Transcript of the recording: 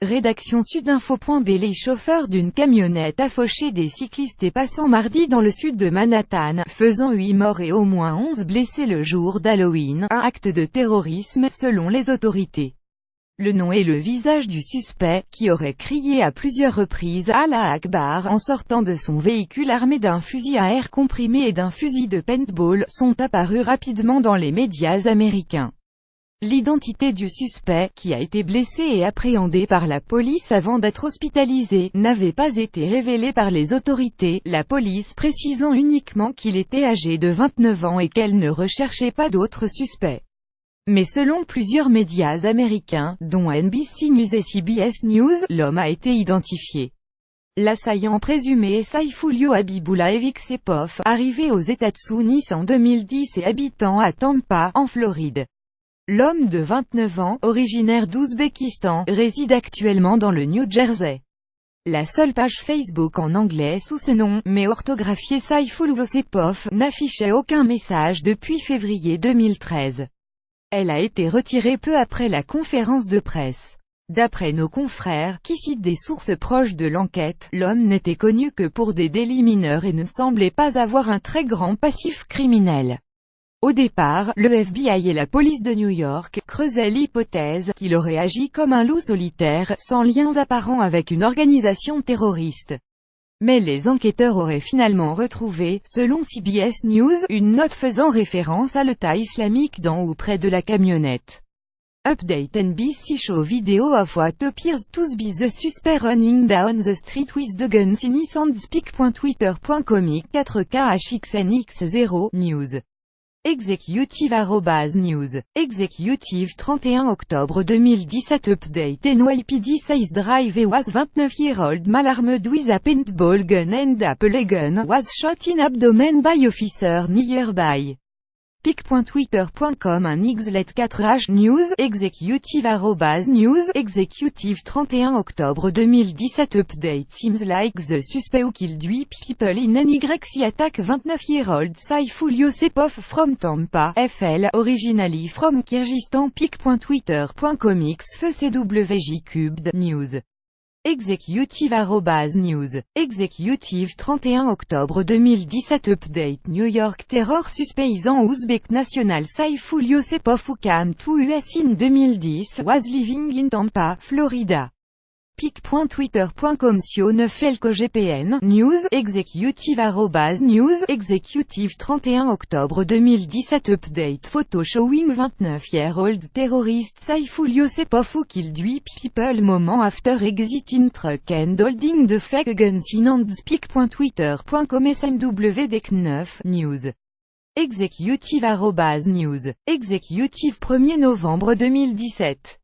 Rédaction Sudinfo.b. Les chauffeurs d'une camionnette a fauché des cyclistes et passants mardi dans le sud de Manhattan, faisant 8 morts et au moins 11 blessés le jour d'Halloween, un acte de terrorisme, selon les autorités. Le nom et le visage du suspect, qui aurait crié à plusieurs reprises « Allah Akbar » en sortant de son véhicule armé d'un fusil à air comprimé et d'un fusil de paintball, sont apparus rapidement dans les médias américains. L'identité du suspect, qui a été blessé et appréhendé par la police avant d'être hospitalisé, n'avait pas été révélée par les autorités, la police précisant uniquement qu'il était âgé de 29 ans et qu'elle ne recherchait pas d'autres suspects. Mais selon plusieurs médias américains, dont NBC News et CBS News, l'homme a été identifié. L'assaillant présumé est Saifullo Habibullah Sepov, arrivé aux États-Unis en 2010 et habitant à Tampa, en Floride. L'homme de 29 ans, originaire d'Ouzbékistan, réside actuellement dans le New Jersey. La seule page Facebook en anglais sous ce nom, mais orthographié Saifullo Sepov, n'affichait aucun message depuis février 2013. Elle a été retirée peu après la conférence de presse. D'après nos confrères, qui citent des sources proches de l'enquête, l'homme n'était connu que pour des délits mineurs et ne semblait pas avoir un très grand passif criminel. Au départ, le FBI et la police de New York creusaient l'hypothèse qu'il aurait agi comme un loup solitaire, sans liens apparents avec une organisation terroriste. Mais les enquêteurs auraient finalement retrouvé, selon CBS News, une note faisant référence à l'État islamique dans ou près de la camionnette. Update NBC show video of what appears to be the suspect running down the street with the guns in his hand. Speak.twitter.com 4KHXNX0 News. Executive @news. Executive 31 octobre 2017 Update NYPD says driver was 29-year-old male armed with a paintball gun and a pellet gun was shot in abdomen by officer nearby. Pic.twitter.com un Xlet 4H News. Executive @news. Executive 31 octobre 2017 Update seems like the suspect who killed 8 people in an YC attack 29-year-old Saifullo Sepov from Tampa, FL, originally from Kyrgyzstan. Pic.twitter.com XFCWJ Cubed News. Executive @news. Executive 31 octobre 2017 Update New York Terror suspect Ouzbek national Saifullo Sepov who came to US in 2010 was living in Tampa, Florida. Pic.twitter.com Sio9LKGPN News. Executive @news. Executive 31 octobre 2017 Update photo showing 29-year-old terrorist Saifullo Sepov who killed 8 people moment after exiting truck and holding the fake guns in hands. Pic.twitter.com SMWDEC9 News. Executive @news. Executive 1er novembre 2017